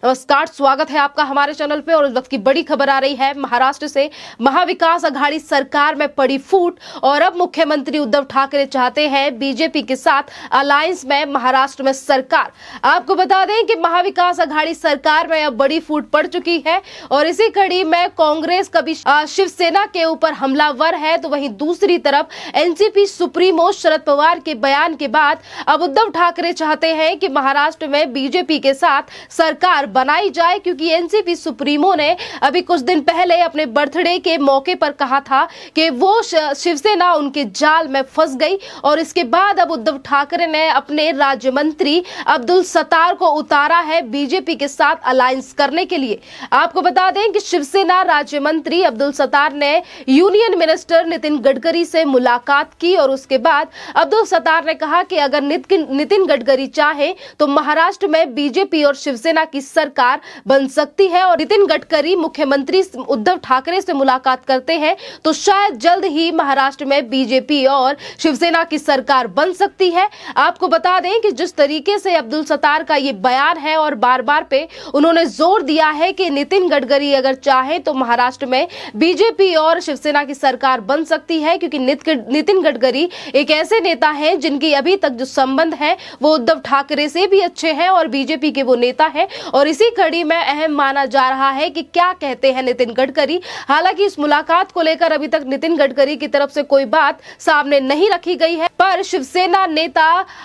नमस्कार, स्वागत है आपका हमारे चैनल पे। और इस वक्त की बड़ी खबर आ रही है महाराष्ट्र से। महाविकास आघाड़ी सरकार में पड़ी फूट और अब मुख्यमंत्री उद्धव ठाकरे चाहते हैं बीजेपी के साथ अलायंस में महाराष्ट्र में सरकार। आपको बता दें कि महाविकास आघाड़ी सरकार में अब बड़ी फूट पड़ चुकी है और इसी कड़ी में कांग्रेस कभी शिवसेना के ऊपर हमलावर है, तो वहीं दूसरी तरफ एनसीपी सुप्रीमो शरद पवार के बयान के बाद अब उद्धव ठाकरे चाहते हैं कि महाराष्ट्र में बीजेपी के साथ सरकार बनाई जाए, क्योंकि एनसीपी सुप्रीमो ने अभी कुछ दिन पहले अपने बर्थडे के मौके पर कहा था कि वो शिवसेना उनके जाल में फंस गई। और इसके बाद अब उद्धव ठाकरे ने अपने राज्य मंत्री अब्दुल सत्तार को उतारा है बीजेपी के साथ अलायंस करने के लिए। आपको बता दें कि शिवसेना राज्य मंत्री अब्दुल सत्तार ने यूनियन मिनिस्टर नितिन गडकरी से मुलाकात की और उसके बाद अब्दुल सत्तार ने कहा कि अगर नितिन गडकरी चाहे तो महाराष्ट्र में बीजेपी और शिवसेना की सरकार बन सकती है। और नितिन गडकरी मुख्यमंत्री उद्धव ठाकरे से मुलाकात करते हैं तो शायद जल्द ही महाराष्ट्र में बीजेपी और शिवसेना की सरकार बन सकती है। आपको बता दें कि जिस तरीके से अब्दुल सत्तार का ये बयान है और बार बार पे उन्होंने जोर दिया है कि नितिन गडकरी अगर चाहे तो महाराष्ट्र में बीजेपी और शिवसेना की सरकार बन सकती है, क्योंकि नितिन गडकरी एक ऐसे नेता हैं जिनकी अभी तक जो संबंध है वो उद्धव ठाकरे से भी अच्छे हैं और बीजेपी के वो नेता है। और इसी कड़ी में अहम माना जा रहा है कि क्या कहते हैं नितिन गडकरी। हालांकि इस मुलाकात को लेकर अभी तक नितिन गडकरी की तरफ से कोई बात सामने नहीं रखी गई है, पर शिवसेना नेता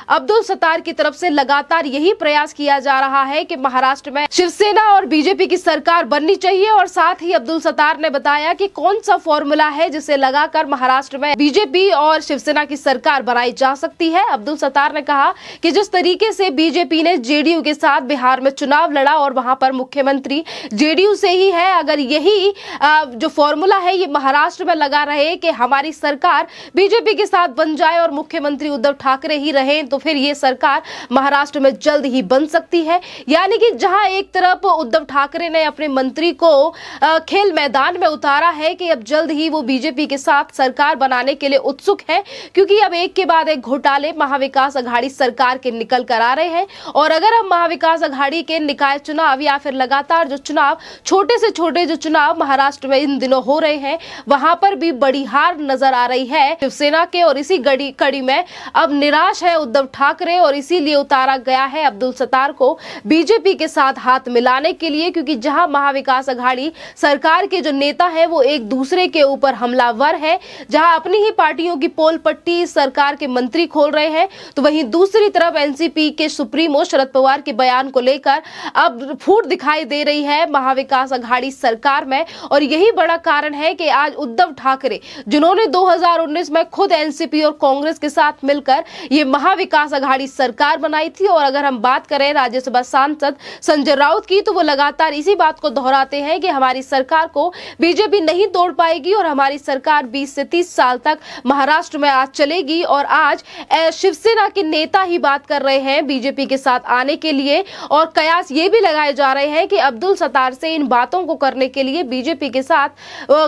अब्दुल सत्तार की तरफ से लगातार यही प्रयास किया जा रहा है कि महाराष्ट्र में शिवसेना और बीजेपी की सरकार बननी चाहिए। और साथ ही अब्दुल सत्तार ने बताया कि कौन सा फॉर्मूला है जिसे लगाकर महाराष्ट्र में बीजेपी और शिवसेना की सरकार बनाई जा सकती है। अब्दुल सत्तार ने कहा कि जिस तरीके से बीजेपी ने जेडीयू के साथ बिहार में चुनाव लड़ा और वहां पर मुख्यमंत्री जेडीयू से ही है, अगर यही जो फॉर्मूला है ये महाराष्ट्र में लगा रहे कि हमारी सरकार बीजेपी के साथ बन जाए और मुख्यमंत्री उद्धव ठाकरे ही रहे, तो फिर ये सरकार महाराष्ट्र में जल्द ही बन सकती है। यानी कि जहां एक तरफ उद्धव ठाकरे ने अपने मंत्री को खेल मैदान में उतारा है कि अब जल्द ही वो बीजेपी के साथ सरकार बनाने के लिए उत्सुक है, क्योंकि अब एक के बाद एक घोटाले महाविकास आघाड़ी सरकार के निकल कर आ रहे हैं। और अगर हम महाविकास आघाड़ी के निकाय चुनाव या फिर लगातार जो चुनाव छोटे से छोटे जो चुनाव महाराष्ट्र में इन दिनों हो रहे हैं वहां पर भी बड़ी हार नजर आ रही है शिवसेना के। और इसी कड़ी में अब निराश है उद्धव ठाकरे और इसीलिए उतारा गया है अब्दुल सत्तार को बीजेपी के साथ हाथ मिलाने के लिए, क्योंकि जहां महाविकास आघाड़ी सरकार के जो नेता है वो एक दूसरे के ऊपर हमलावर है, जहां अपनी ही पार्टियों की पोल पट्टी सरकार के मंत्री खोल रहे हैं, तो वहीं दूसरी तरफ एनसीपी के सुप्रीमो शरद पवार के बयान को लेकर अब फूट दिखाई दे रही है महाविकास आघाड़ी सरकार में। और यही बड़ा कारण है कि आज उद्धव ठाकरे जिन्होंने 2019 में खुद एनसीपी और कांग्रेस के साथ मिलकर ये महाविकास आघाड़ी सरकार बनाई थी। और अगर हम बात करें राज्यसभा सांसद संजय राउत की, तो वो लगातार इसी बात को दोहराते हैं कि हमारी सरकार को बीजेपी नहीं तोड़ पाएगी और हमारी सरकार 20 से 30 साल तक महाराष्ट्र में आज चलेगी। और आज शिवसेना के नेता ही बात कर रहे हैं बीजेपी के साथ आने के लिए, और कयास ये भी लगाए जा रहे हैं कि अब्दुल सत्तार से इन बातों को करने के लिए बीजेपी के साथ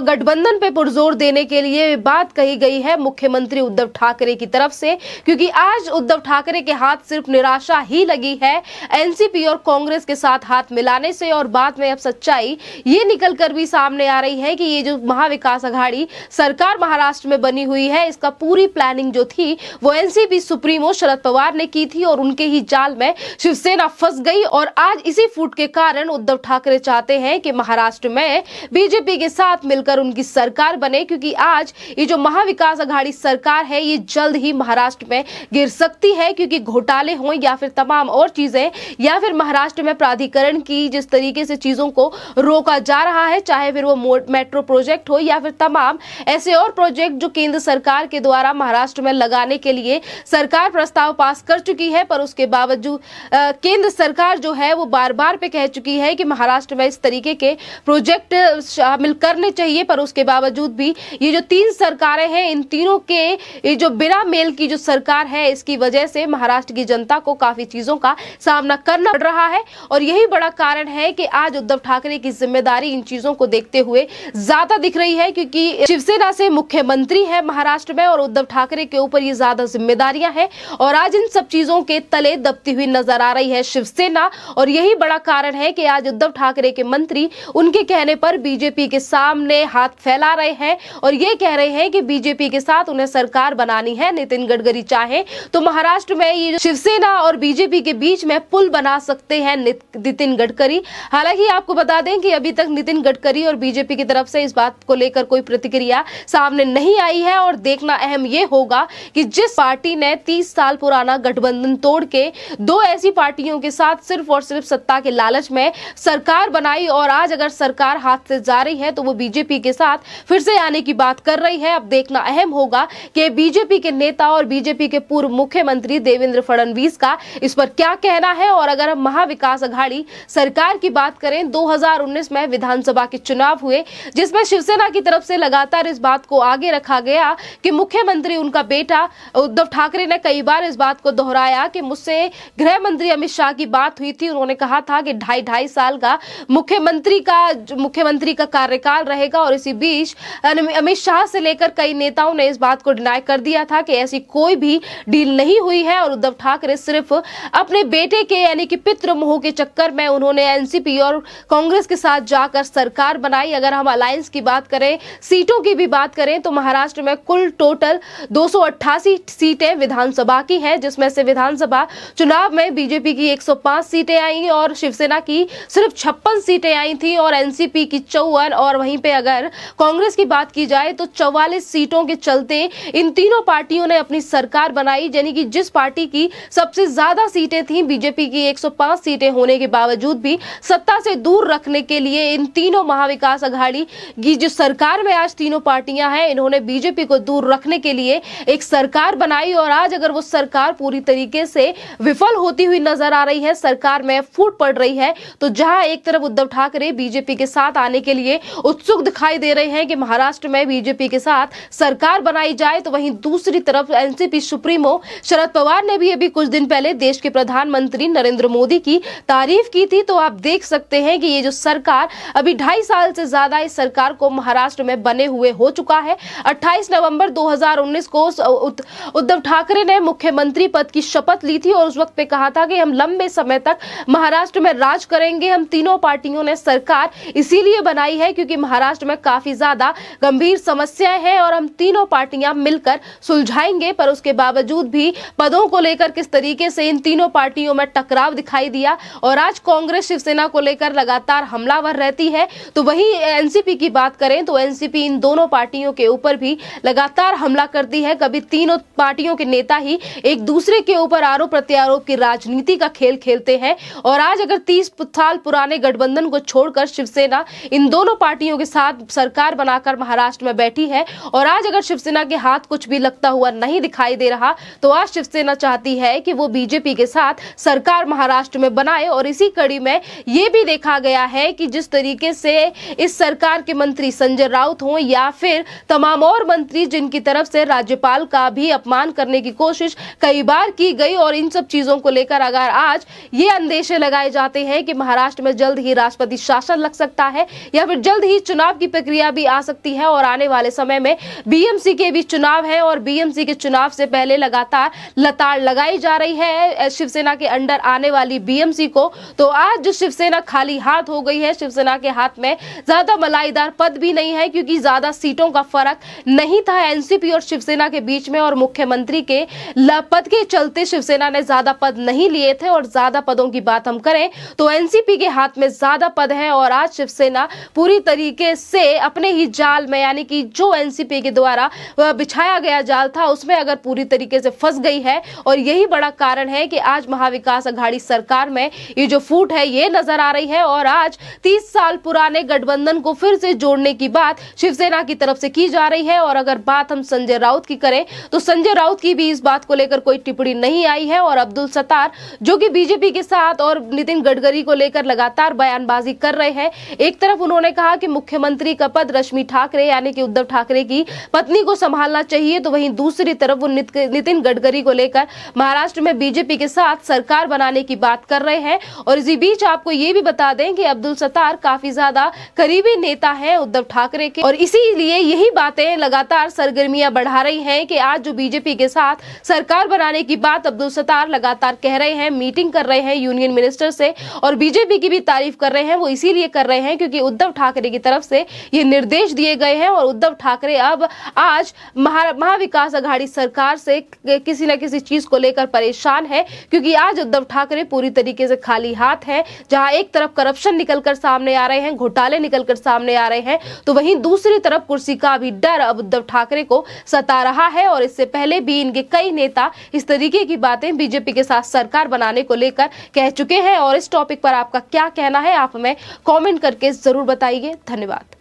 गठबंधन पे पुरजोर देने के लिए बात कही गई है मुख्यमंत्री उद्धव ठाकरे की तरफ से, क्योंकि आज उद्धव ठाकरे के हाथ सिर्फ निराशा ही लगी है एनसीपी और कांग्रेस के साथ हाथ मिलाने से। और बाद में अब सच्चाई ये निकल कर भी सामने आ रही है कि ये जो महाविकास आघाड़ी सरकार महाराष्ट्र में बनी हुई है इसका पूरी प्लानिंग जो थी वो एनसीपी सुप्रीमो शरद पवार ने की थी और उनके ही जाल में शिवसेना फंस गई। और आज इसी फूट के कारण उद्धव ठाकरे चाहते हैं कि महाराष्ट्र में बीजेपी के साथ मिलकर उनकी सरकार बने, क्योंकि आज ये जो महाविकास आघाड़ी सरकार है ये जल्द ही महाराष्ट्र में गिर सकती है, क्योंकि घोटाले हों या फिर तमाम और चीजें या फिर महाराष्ट्र में प्राधिकरण की जिस तरीके से चीजों को रोका जा रहा है, चाहे फिर वो मेट्रो प्रोजेक्ट हो या फिर तमाम ऐसे और प्रोजेक्ट जो केंद्र सरकार के द्वारा महाराष्ट्र में लगाने के लिए सरकार प्रस्ताव पास कर चुकी है, पर उसके बावजूद केंद्र सरकार जो है वो बार बार पे कह चुकी है कि महाराष्ट्र में इस तरीके के प्रोजेक्ट शामिल करने चाहिए, पर उसके बावजूद भी ये जो तीन सरकारें हैं इन तीनों के ये जो बिना मेल की जो सरकार है इसकी वजह से महाराष्ट्र की जनता को काफी चीजों का सामना करना पड़ रहा है। और यही बड़ा कारण है कि आज उद्धव ठाकरे की जिम्मेदारी इन चीजों को देखते हुए ज्यादा दिख रही है, क्योंकि शिवसेना से मुख्यमंत्री है महाराष्ट्र में और उद्धव ठाकरे के ऊपर ये ज्यादा जिम्मेदारियां हैं। और आज इन सब चीजों के तले दबती हुई नजर आ रही है शिवसेना। और यही बड़ा कारण है कि आज उद्धव ठाकरे के मंत्री उनके कहने पर बीजेपी के सामने हाथ फैला रहे हैं और ये कह रहे हैं कि बीजेपी के साथ उन्हें सरकार बनानी है। नितिन गडकरी चाहे तो महाराष्ट्र में ये शिवसेना और बीजेपी के बीच में पुल बना सकते हैं नितिन गडकरी। हालांकि आपको बता दें कि अभी तक नितिन गडकरी और बीजेपी की तरफ से इस बात को लेकर कोई प्रतिक्रिया सामने नहीं आई है और देखना अहम ये होगा कि जिस पार्टी ने 30 साल पुराना गठबंधन तोड़ के दो ऐसी पार्टियों के साथ सिर्फ और सिर्फ सत्ता के लालच में सरकार बनाई और आज अगर सरकार हाथ से जा रही है तो वो बीजेपी के साथ फिर से आने की बात कर रही है। अब देखना अहम होगा कि बीजेपी के नेता और बीजेपी के पूर्व मुख्यमंत्री देवेंद्र फडणवीस का इस पर क्या कहना है। और अगर हम महाविकास अघाड़ी सरकार की बात करें, 2019 में विधानसभा के चुनाव हुए जिसमें शिवसेना की तरफ से लगातार इस बात को आगे रखा गया कि मुख्यमंत्री उनका बेटा उद्धव ठाकरे ने कई बार इस बात को दोहराया कि मुझसे गृह मंत्री अमित शाह की बात हुई थी। उन्होंने कहा था कि ढाई साल का मुख्यमंत्री का कार्यकाल रहेगा और इसी बीच अमित शाह से लेकर कई नेताओं ने इस बात को डिनाई कर दिया था कि ऐसी कोई भी डील नहीं हुई है और उद्धव ठाकरे सिर्फ अपने बेटे के यानी कि पितृ मोह के चक्कर में उन्होंने एनसीपी और कांग्रेस के साथ जाकर सरकार बनाई। अगर हम अलायंस की बात करें, सीटों की भी बात करें तो महाराष्ट्र में कुल टोटल 288 सीटें विधानसभा की हैं, जिसमें से विधानसभा चुनाव में बीजेपी की 105 सीटें आई और शिवसेना की सिर्फ 56 सीटें आई थी और एनसीपी की 54 और वहीं पे अगर कांग्रेस की बात की जाए तो 44 सीटों के चलते इन तीनों पार्टियों ने अपनी सरकार बनाई। यानी कि जिस पार्टी की सबसे ज्यादा सीटें थी, बीजेपी की 105 सीटें होने के बावजूद भी सत्ता से दूर रखने के लिए इन तीनों महाविकास अघाड़ी की जो सरकार में आज तीनों पार्टियां हैं, इन्होंने बीजेपी को दूर रखने के लिए एक सरकार बनाई और आज अगर वो सरकार पूरी तरीके से विफल होती हुई नजर आ रही है, सरकार में फूट पड़ रही है, तो जहां एक तरफ उद्धव ठाकरे बीजेपी के साथ आने के लिए उत्सुक दिखाई दे रहे हैं कि महाराष्ट्र में बीजेपी के साथ सरकार बनाई जाए, तो वहीं दूसरी तरफ एनसीपी सुप्रीमो शरद पवार ने भी अभी कुछ दिन पहले देश के प्रधानमंत्री नरेंद्र मोदी की तारीफ की थी। तो आप देख सकते हैं कि ये जो सरकार अभी 2.5 साल से ज्यादा इस सरकार को महाराष्ट्र में बने हुए हो चुका है। 28 नवंबर 2019 को उद्धव ठाकरे ने मुख्यमंत्री पद की शपथ ली थी और उस वक्त पे कहा था कि हम लंबे समय तक महाराष्ट्र में राज करेंगे। हम तीनों पार्टियों ने सरकार इसीलिए बनाई है क्योंकि महाराष्ट्र में काफी ज्यादा गंभीर समस्याएं हैं और हम तीनों पार्टियां मिलकर सुलझाएंगे। पर उसके बावजूद भी पदों को लेकर किस तरीके से इन तीनों पार्टियों में टकराव दिखाई दिया और आज कांग्रेस शिवसेना को लेकर लगातार हमलावर रहती है। तो वहीं एनसीपी की बात करें तो एनसीपी इन दोनों पार्टियों के ऊपर भी लगातार हमला करती है। कभी तीनों पार्टियों के नेता ही एक दूसरे के ऊपर आरोप प्रत्यारोप की राजनीति का खेल खेलते हैं और आज अगर 30 साल पुराने गठबंधन को छोड़कर शिवसेना इन दोनों पार्टियों के साथ सरकार बनाकर महाराष्ट्र में बैठी है और आज अगर शिवसेना के हाथ कुछ भी लगता हुआ नहीं दिखाई दे रहा, तो आज शिवसेना चाहती है कि वो बीजेपी के साथ सरकार महाराष्ट्र में बनाए। और इसी कड़ी में ये भी देखा गया है कि जिस तरीके से इस सरकार के मंत्री संजय राउत हों या फिर तमाम और मंत्री जिनकी तरफ से राज्यपाल का भी अपमान करने की कोशिश कई बार की गई और इन सब चीजों को लेकर अगर आज ये अंदेशे लगाए जाते हैं कि महाराष्ट्र में जल्द ही राष्ट्रपति शासन लग सकता है या फिर जल्द ही चुनाव की प्रक्रिया भी आ सकती है और आने वाले समय में बीएमसी के भी चुनाव है और बीएमसी के चुनाव से पहले लगातार लताड़ लगाई जा रही है शिवसेना के अंडर आने वाली बीएमसी को। तो आज जो शिवसेना खाली हाथ हो गई है, शिवसेना के हाथ में ज्यादा मलाईदार पद भी नहीं है क्योंकि ज्यादा सीटों का फर्क नहीं था एनसीपी और शिवसेना के बीच में और मुख्यमंत्री के पद के चलते शिवसेना ने ज्यादा पद नहीं लिए थे और ज्यादा पदों की बात हम करें तो एनसीपी के हाथ में ज्यादा पद है और आज शिवसेना पूरी तरीके से अपने ही जाल में यानी कि जो एनसीपी के द्वारा बिछाया गया जाल था उसमें अगर पूरी तरीके से फंस गई है और यही बड़ा कारण है कि आज महाविकास अघाड़ी सरकार में ये जो फूट है ये नजर आ रही है और आज 30 साल पुराने गठबंधन को फिर से जोड़ने की बात शिवसेना की तरफ से की जा रही है। और अगर बात हम संजय राउत की करें तो संजय राउत की भी इस बात को लेकर कोई टिप्पणी नहीं आई है और अब्दुल सत्तार जो कि बीजेपी के साथ और नितिन गडकरी को लेकर लगातार बयानबाजी कर रहे हैं। एक तरफ उन्होंने कहा कि मुख्यमंत्री का पद रश्मि ठाकरे यानी कि उद्धव ठाकरे की पत्नी को संभालना चाहिए, तो वहीं दूसरी तरफ वो नितिन गडकरी को लेकर महाराष्ट्र में बीजेपी के साथ सरकार बनाने की बात कर रहे हैं। और इसी बीच आपको ये भी बता दें कि अब्दुल सत्तार काफी ज्यादा करीबी नेता है उद्धव ठाकरे के और इसीलिए यही बातें लगातार सरगर्मियां बढ़ा रही हैं कि आज जो बीजेपी के साथ सरकार बनाने की बात अब्दुल सत्तार लगातार कह रहे हैं, मीटिंग कर रहे हैं यूनियन मिनिस्टर से, और बीजेपी की भी तारीफ कर रहे हैं। वो इसीलिए कर रहे हैं क्योंकि उद्धव ठाकरे की तरफ से ये निर्देश दिए गए हैं और उद्धव ठाकरे अब आज महाविकास आघाड़ी सरकार से किसी न किसी चीज को लेकर परेशान है, क्योंकि आज उद्धव ठाकरे पूरी तरीके से खाली हाथ है। जहां एक तरफ करप्शन निकलकर सामने आ रहे हैं, घोटाले निकलकर सामने आ रहे हैं, तो वहीं दूसरी तरफ कुर्सी का भी डर अब उद्धव ठाकरे को सता रहा है। और इससे पहले भी इनके कई नेता इस तरीके की बातें बीजेपी के साथ सरकार बनाने को लेकर कह चुके हैं। और इस टॉपिक पर आपका क्या कहना है, आप हमें कमेंट करके जरूर बताइए। धन्यवाद।